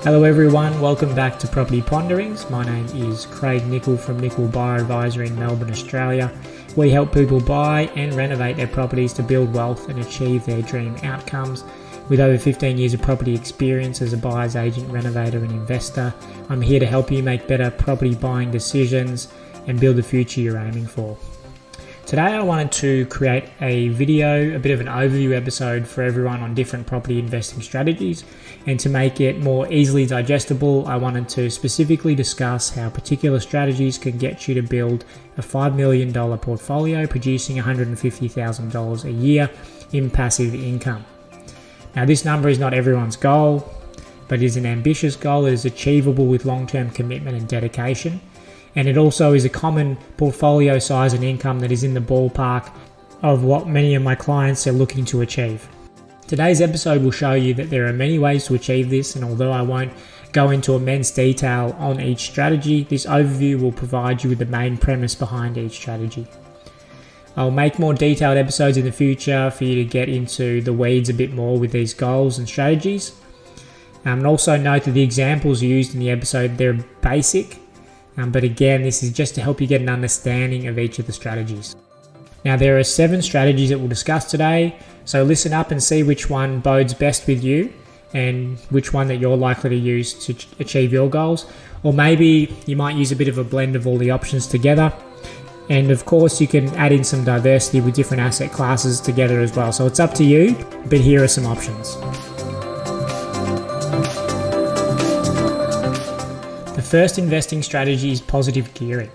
Hello everyone, welcome back to Property Ponderings. My name is Craig Nicol from Nicol Buyer Advisory in Melbourne, Australia. We help people buy and renovate their properties to build wealth and achieve their dream outcomes. With over 15 years of property experience as a buyer's agent, renovator and investor, I'm here to help you make better property buying decisions and build the future you're aiming for. Today I wanted to create a video, a bit of an overview episode for everyone on different property investing strategies, and to make it more easily digestible, I wanted to specifically discuss how particular strategies can get you to build a $5 million portfolio producing $150,000 a year in passive income. Now this number is not everyone's goal, but it is an ambitious goal that is achievable with long-term commitment and dedication. And it also is a common portfolio size and income that is in the ballpark of what many of my clients are looking to achieve. Today's episode will show you that there are many ways to achieve this, and although I won't go into immense detail on each strategy, this overview will provide you with the main premise behind each strategy. I'll make more detailed episodes in the future for you to get into the weeds a bit more with these goals and strategies. And also note that the examples used in the episode, they're basic. But again, this is just to help you get an understanding of each of the strategies. Now, there are 7 strategies that we'll discuss today, so listen up and see which one bodes best with you and which one that you're likely to use to achieve your goals. Or maybe you might use a bit of a blend of all the options together. And of course, you can add in some diversity with different asset classes together as well. So it's up to you, but here are some options. The first investing strategy is positive gearing.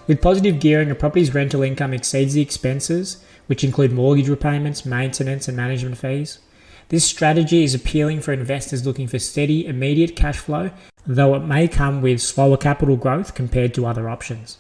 With positive gearing, a property's rental income exceeds the expenses, which include mortgage repayments, maintenance, and management fees. This strategy is appealing for investors looking for steady, immediate cash flow, though it may come with slower capital growth compared to other options.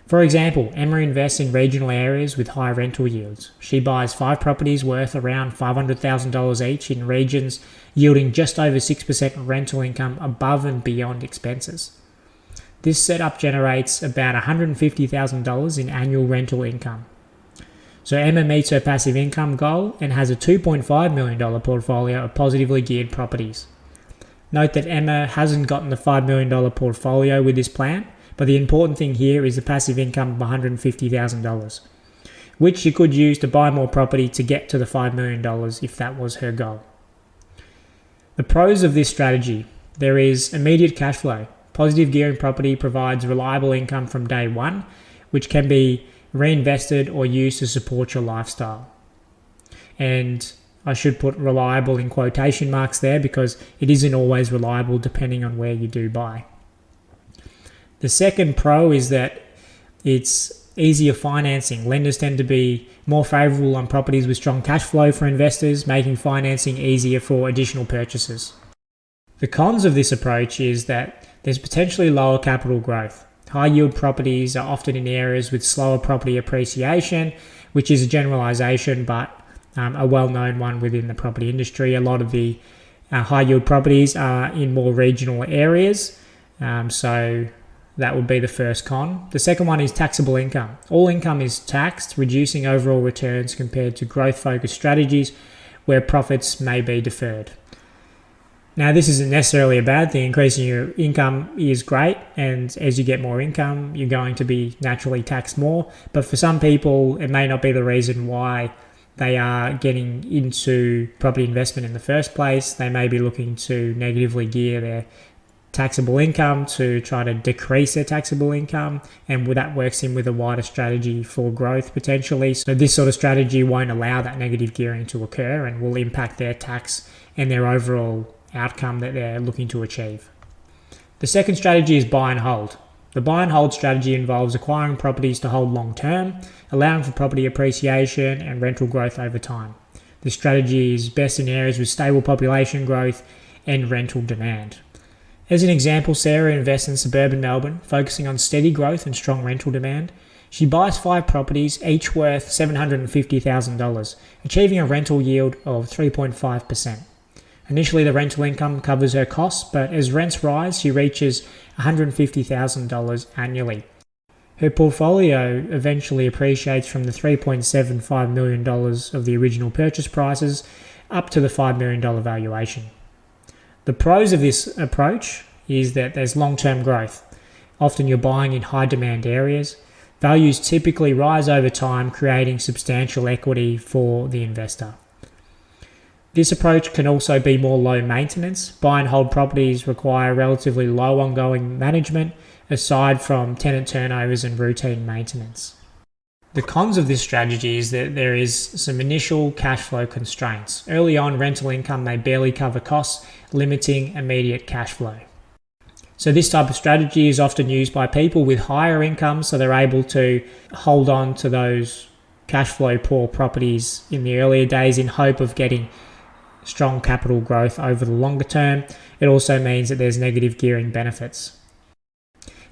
For example, Emma invests in regional areas with high rental yields. She buys 5 properties worth around $500,000 each in regions yielding just over 6% rental income above and beyond expenses. This setup generates about $150,000 in annual rental income. So Emma meets her passive income goal and has a $2.5 million portfolio of positively geared properties. Note that Emma hasn't gotten the $5 million portfolio with this plan, but the important thing here is the passive income of $150,000, which she could use to buy more property to get to the $5 million if that was her goal. The pros of this strategy: there is immediate cash flow. Positive gearing property provides reliable income from day one, which can be reinvested or used to support your lifestyle. And I should put reliable in quotation marks there because it isn't always reliable depending on where you do buy. The second pro is that it's easier financing. Lenders tend to be more favourable on properties with strong cash flow for investors, making financing easier for additional purchases. The cons of this approach is that there's potentially lower capital growth. High yield properties are often in areas with slower property appreciation, which is a generalisation but a well-known one within the property industry. A lot of the high yield properties are in more regional areas, so that would be the first con. The second one is taxable income. All income is taxed, reducing overall returns compared to growth-focused strategies where profits may be deferred. Now, this isn't necessarily a bad thing. Increasing your income is great, and as you get more income, you're going to be naturally taxed more. But for some people, it may not be the reason why they are getting into property investment in the first place. They may be looking to negatively gear their taxable income to try to decrease their taxable income, and that works in with a wider strategy for growth potentially. So this sort of strategy won't allow that negative gearing to occur and will impact their tax and their overall outcome that they're looking to achieve. The second strategy is buy and hold. The buy and hold strategy involves acquiring properties to hold long term, allowing for property appreciation and rental growth over time. This strategy is best in areas with stable population growth and rental demand. As an example, Sarah invests in suburban Melbourne, focusing on steady growth and strong rental demand. She buys 5 properties, each worth $750,000, achieving a rental yield of 3.5%. Initially, the rental income covers her costs, but as rents rise, she reaches $150,000 annually. Her portfolio eventually appreciates from the $3.75 million of the original purchase prices up to the $5 million valuation. The pros of this approach is that there's long-term growth. Often you're buying in high demand areas. Values typically rise over time, creating substantial equity for the investor. This approach can also be more low maintenance. Buy and hold properties require relatively low ongoing management, aside from tenant turnovers and routine maintenance. The cons of this strategy is that there is some initial cash flow constraints. Early on, rental income may barely cover costs, limiting immediate cash flow. So this type of strategy is often used by people with higher incomes, so they're able to hold on to those cash flow poor properties in the earlier days in hope of getting strong capital growth over the longer term. It also means that there's negative gearing benefits.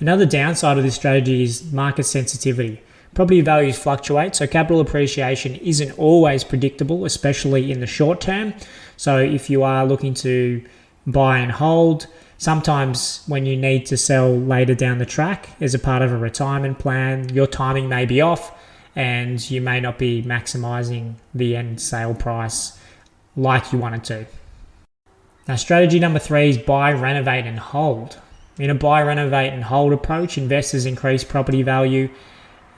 Another downside of this strategy is market sensitivity. Property values fluctuate, so capital appreciation isn't always predictable, especially in the short term. So if you are looking to buy and hold, sometimes when you need to sell later down the track as a part of a retirement plan, your timing may be off and you may not be maximizing the end sale price like you wanted to. Now, strategy number 3 is buy, renovate and hold. In a buy, renovate and hold approach, investors increase property value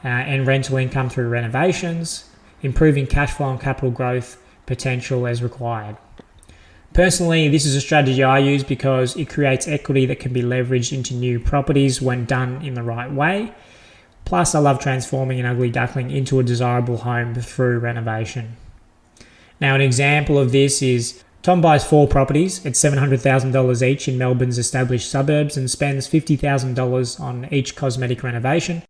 and rental income through renovations, improving cash flow and capital growth potential as required. Personally, this is a strategy I use because it creates equity that can be leveraged into new properties when done in the right way. Plus, I love transforming an ugly duckling into a desirable home through renovation. Now, an example of this is Tom buys 4 properties at $700,000 each in Melbourne's established suburbs and spends $50,000 on each cosmetic renovation.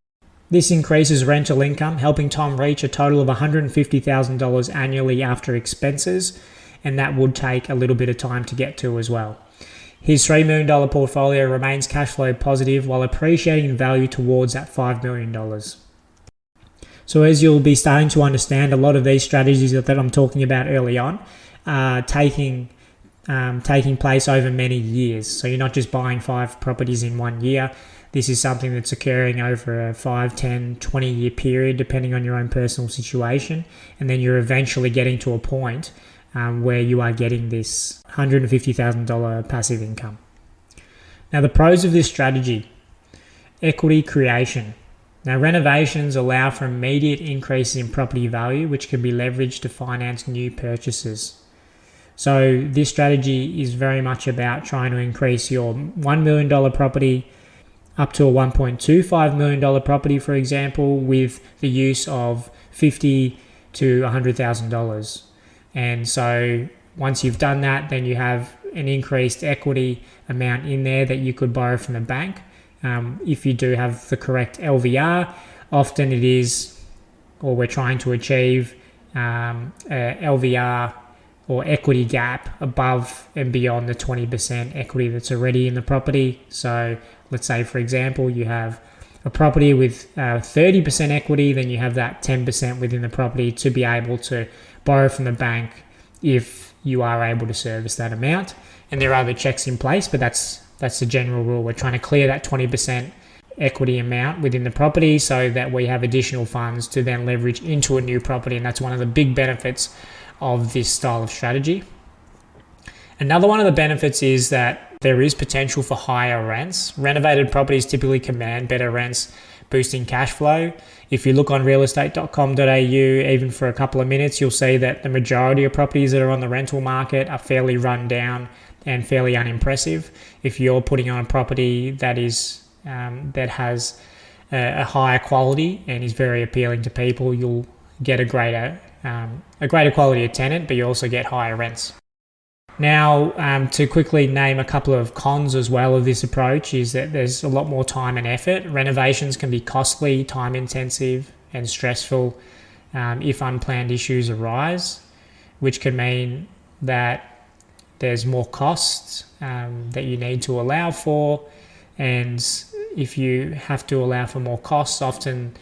This increases rental income, helping Tom reach a total of $150,000 annually after expenses, and that would take a little bit of time to get to as well. His $3 million portfolio remains cash flow positive while appreciating in value towards that $5 million. So as you'll be starting to understand, a lot of these strategies that I'm talking about early on are taking place over many years. So you're not just buying 5 properties in 1 year. This is something that's occurring over a 5, 10, 20 year period, depending on your own personal situation. And then you're eventually getting to a point where you are getting this $150,000 passive income. Now, the pros of this strategy: equity creation. Now, renovations allow for immediate increases in property value, which can be leveraged to finance new purchases. So this strategy is very much about trying to increase your $1 million property up to a $1.25 million property, for example, with the use of $50,000 to $100,000. And so once you've done that, then you have an increased equity amount in there that you could borrow from the bank. If you do have the correct LVR, often it is, or we're trying to achieve LVR or equity gap above and beyond the 20% equity that's already in the property. So let's say, for example, you have a property with 30% equity, then you have that 10% within the property to be able to borrow from the bank if you are able to service that amount. And there are other checks in place, but that's the general rule. We're trying to clear that 20% equity amount within the property so that we have additional funds to then leverage into a new property. And that's one of the big benefits of this style of strategy. Another one of the benefits is that there is potential for higher rents. Renovated properties typically command better rents, boosting cash flow. If you look on realestate.com.au, even for a couple of minutes, you'll see that the majority of properties that are on the rental market are fairly run down and fairly unimpressive. If you're putting on a property that is that has a higher quality and is very appealing to people, you'll get a greater quality of tenant, but you also get higher rents. Now, to quickly name a couple of cons as well of this approach is that there's a lot more time and effort. Renovations can be costly, time intensive and stressful if unplanned issues arise, which can mean that there's more costs that you need to allow for. And if you have to allow for more costs, often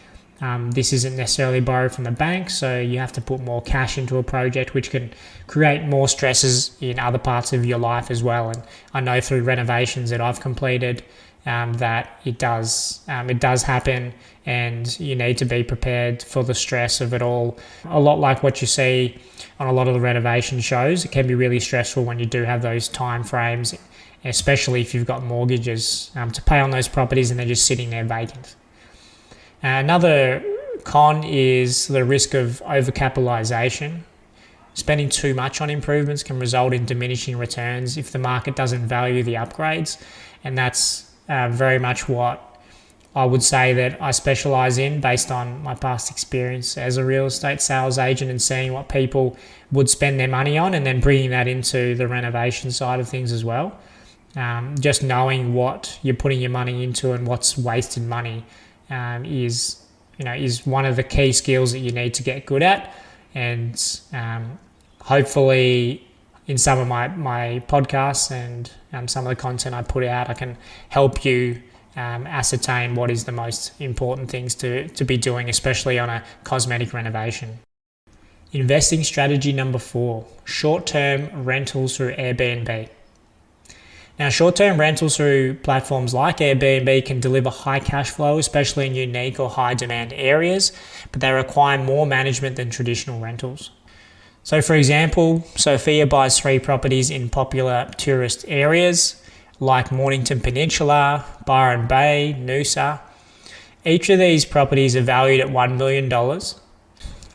this isn't necessarily borrowed from the bank, so you have to put more cash into a project, which can create more stresses in other parts of your life as well. And I know through renovations that I've completed, that it does happen, and you need to be prepared for the stress of it all. A lot like what you see on a lot of the renovation shows, it can be really stressful when you do have those time frames, especially if you've got mortgages to pay on those properties and they're just sitting there vacant. Another con is the risk of overcapitalisation. Spending too much on improvements can result in diminishing returns if the market doesn't value the upgrades, and that's very much what I would say that I specialise in based on my past experience as a real estate sales agent and seeing what people would spend their money on and then bringing that into the renovation side of things as well. Just knowing what you're putting your money into and what's wasted money is one of the key skills that you need to get good at. And hopefully in some of my podcasts and some of the content I put out, I can help you ascertain what is the most important things to be doing, especially on a cosmetic renovation. Investing strategy number 4, short-term rentals through Airbnb. Now, short-term rentals through platforms like Airbnb can deliver high cash flow, especially in unique or high-demand areas, but they require more management than traditional rentals. So, for example, Sophia buys 3 properties in popular tourist areas like Mornington Peninsula, Byron Bay, Noosa. Each of these properties are valued at $1 million,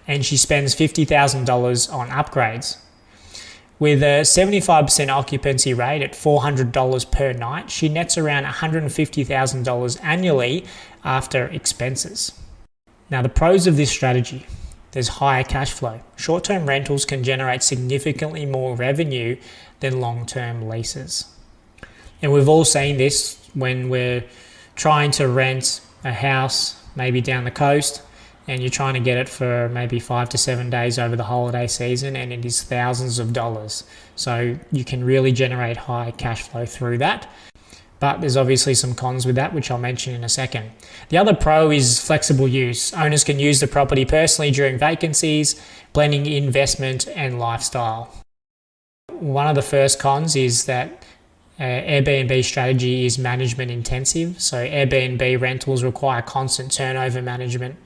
and she spends $50,000 on upgrades. With a 75% occupancy rate at $400 per night, she nets around $150,000 annually after expenses. Now, the pros of this strategy: there's higher cash flow. Short-term rentals can generate significantly more revenue than long-term leases. And we've all seen this when we're trying to rent a house, maybe down the coast, and you're trying to get it for maybe 5 to 7 days over the holiday season, and it is thousands of dollars. So you can really generate high cash flow through that. But there's obviously some cons with that, which I'll mention in a second. The other pro is flexible use. Owners can use the property personally during vacancies, blending investment and lifestyle. One of the first cons is that Airbnb strategy is management intensive. So Airbnb rentals require constant turnover management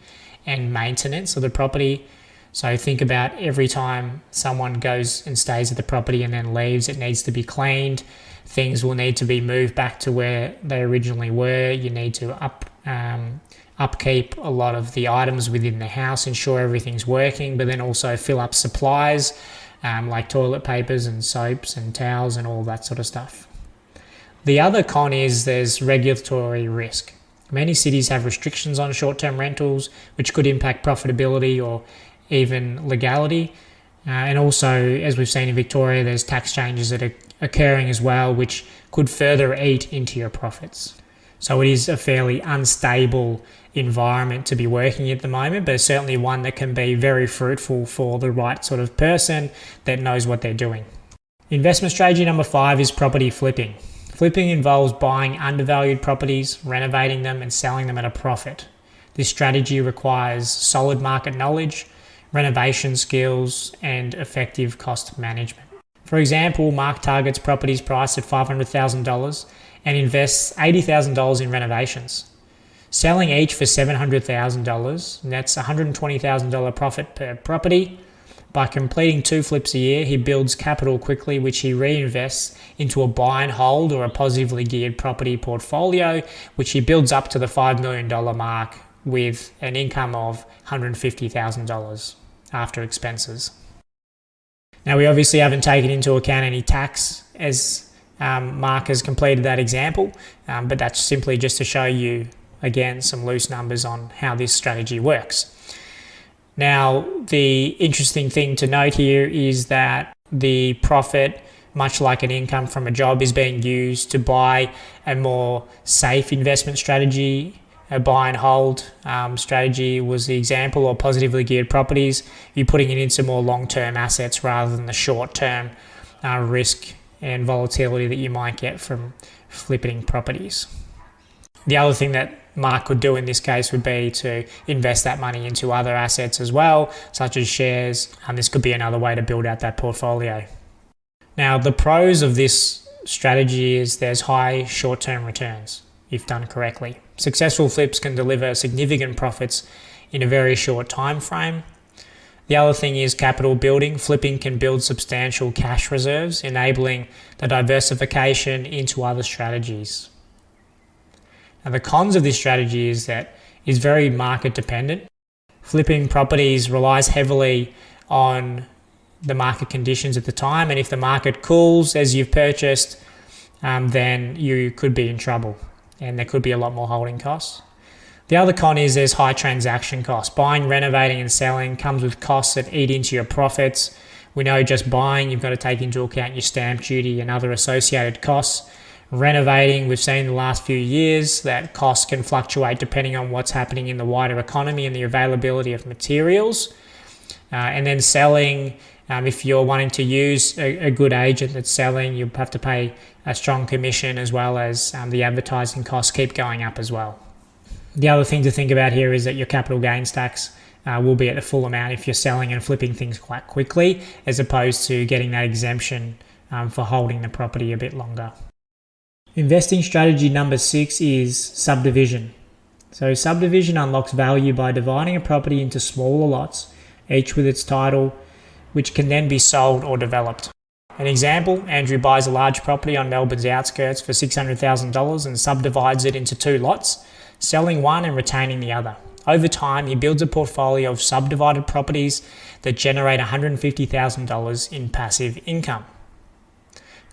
and maintenance of the property. So think about every time someone goes and stays at the property and then leaves, it needs to be cleaned. Things will need to be moved back to where they originally were. You need to upkeep a lot of the items within the house, ensure everything's working, but then also fill up supplies like toilet papers and soaps and towels and all that sort of stuff. The other con is there's regulatory risk. Many cities have restrictions on short-term rentals, which could impact profitability or even legality. And also, as we've seen in Victoria, there's tax changes that are occurring as well, which could further eat into your profits. So it is a fairly unstable environment to be working at the moment, but certainly one that can be very fruitful for the right sort of person that knows what they're doing. Investment strategy number 5 is property flipping. Flipping involves buying undervalued properties, renovating them, and selling them at a profit. This strategy requires solid market knowledge, renovation skills, and effective cost management. For example, Mark targets properties priced at $500,000 and invests $80,000 in renovations. Selling each for $700,000 nets $120,000 profit per property. By completing 2 flips a year, he builds capital quickly, which he reinvests into a buy and hold or a positively geared property portfolio, which he builds up to the $5 million mark with an income of $150,000 after expenses. Now, we obviously haven't taken into account any tax as Mark has completed that example, but that's simply just to show you, again, some loose numbers on how this strategy works. Now, the interesting thing to note here is that the profit, much like an income from a job, is being used to buy a more safe investment strategy. A buy and hold strategy was the example, or positively geared properties. You're putting it into more long-term assets rather than the short-term risk and volatility that you might get from flipping properties. The other thing that Mark could do in this case would be to invest that money into other assets as well, such as shares, and this could be another way to build out that portfolio. Now, the pros of this strategy is there's high short-term returns. if done correctly. Successful flips can deliver significant profits in a very short time frame. The other thing is capital building. Flipping can build substantial cash reserves, enabling the diversification into other strategies. Now, the cons of this strategy is that it's very market dependent. Flipping properties relies heavily on the market conditions at the time, and if the market cools as you've purchased, then you could be in trouble and there could be a lot more holding costs. The other con is there's high transaction costs. Buying, renovating and selling comes with costs that eat into your profits. We know just buying, you've got to take into account your stamp duty and other associated costs. Renovating, we've seen in the last few years that costs can fluctuate depending on what's happening in the wider economy and the availability of materials. And then selling, if you're wanting to use a good agent that's selling, you'll have to pay a strong commission, as well as the advertising costs keep going up as well. The other thing to think about here is that your capital gains tax will be at the full amount if you're selling and flipping things quite quickly, as opposed to getting that exemption for holding the property a bit longer. Investing strategy number 6 is subdivision. So subdivision unlocks value by dividing a property into smaller lots, each with its title, which can then be sold or developed. An example, Andrew buys a large property on Melbourne's outskirts for $600,000 and subdivides it into 2 lots, selling one and retaining the other. Over time, he builds a portfolio of subdivided properties that generate $150,000 in passive income.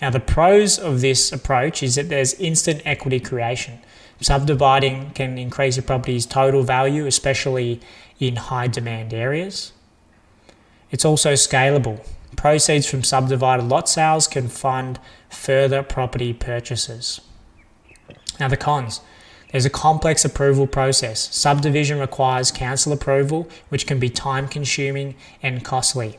Now, the pros of this approach is that there's instant equity creation. Subdividing can increase a property's total value, especially in high demand areas. It's also scalable. Proceeds from subdivided lot sales can fund further property purchases. Now, the cons. There's a complex approval process. Subdivision requires council approval, which can be time consuming and costly.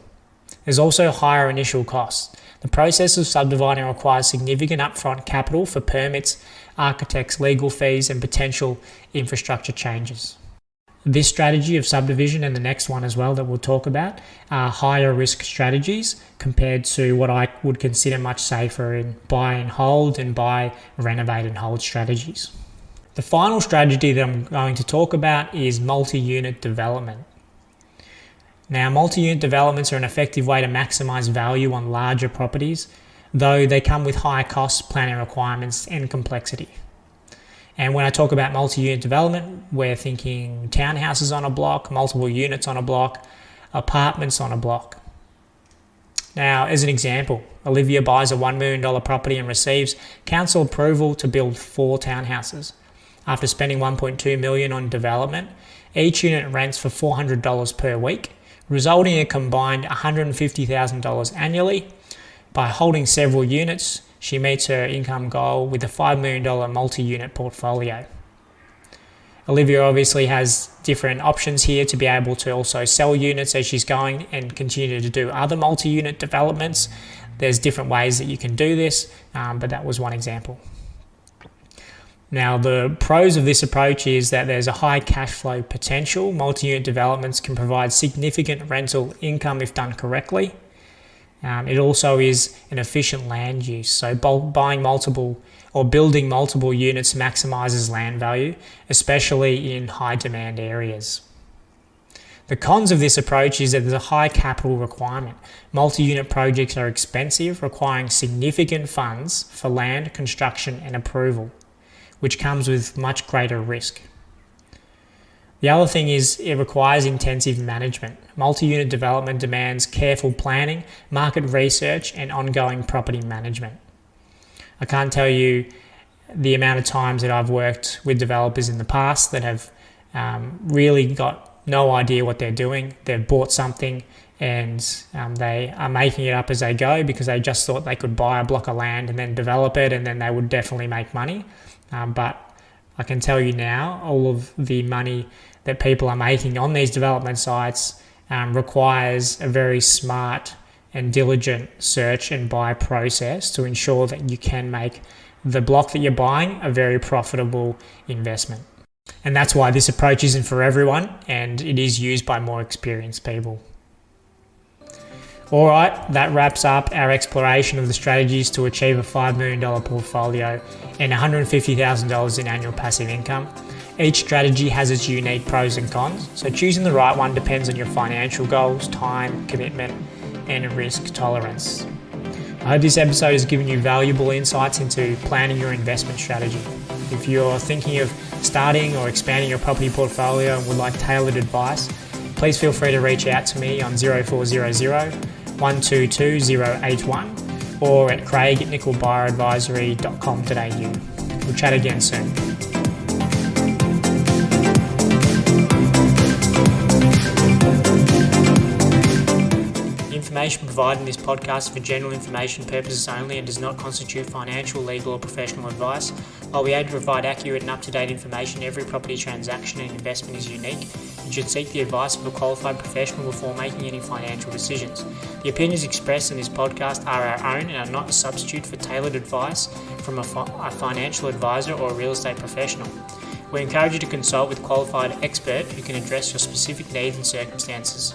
There's also higher initial costs. The process of subdividing requires significant upfront capital for permits, architects, legal fees, and potential infrastructure changes. This strategy of subdivision, and the next one as well that we'll talk about, are higher risk strategies compared to what I would consider much safer in buy and hold and buy, renovate and hold strategies. The final strategy that I'm going to talk about is multi-unit development. Now, multi-unit developments are an effective way to maximize value on larger properties, though they come with higher costs, planning requirements, and complexity. And when I talk about multi-unit development, we're thinking townhouses on a block, multiple units on a block, apartments on a block. Now, as an example, Olivia buys a $1 million property and receives council approval to build 4 townhouses. After spending $1.2 million on development, each unit rents for $400 per week, resulting in a combined $150,000 annually. By holding several units, she meets her income goal with a $5 million multi-unit portfolio. Olivia obviously has different options here to be able to also sell units as she's going and continue to do other multi-unit developments. There's different ways that you can do this, but that was one example. Now, the pros of this approach is that there's a high cash flow potential. Multi-unit developments can provide significant rental income if done correctly. It also is an efficient land use. So buying multiple or building multiple units maximizes land value, especially in high demand areas. The cons of this approach is that there's a high capital requirement. Multi-unit projects are expensive, requiring significant funds for land, construction and approval, which comes with much greater risk. The other thing is it requires intensive management. Multi-unit development demands careful planning, market research, and ongoing property management. I can't tell you the amount of times that I've worked with developers in the past that have really got no idea what they're doing. They've bought something and they are making it up as they go because they just thought they could buy a block of land and then develop it and then they would definitely make money. But I can tell you now, all of the money that people are making on these development sites requires a very smart and diligent search and buy process to ensure that you can make the block that you're buying a very profitable investment. And that's why this approach isn't for everyone, and it is used by more experienced people. Alright, that wraps up our exploration of the strategies to achieve a $5 million portfolio and $150,000 in annual passive income. Each strategy has its unique pros and cons, so choosing the right one depends on your financial goals, time, commitment, and risk tolerance. I hope this episode has given you valuable insights into planning your investment strategy. If you're thinking of starting or expanding your property portfolio and would like tailored advice, please feel free to reach out to me on 0400 122 081 or at craig@nickelbioadvisory.com.au. We'll chat again soon. Information provided in this podcast is for general information purposes only and does not constitute financial, legal or professional advice. While we aim to provide accurate and up-to-date information, every property transaction and investment is unique. You should seek the advice of a qualified professional before making any financial decisions. The opinions expressed in this podcast are our own and are not a substitute for tailored advice from a financial advisor or a real estate professional. We encourage you to consult with a qualified expert who can address your specific needs and circumstances.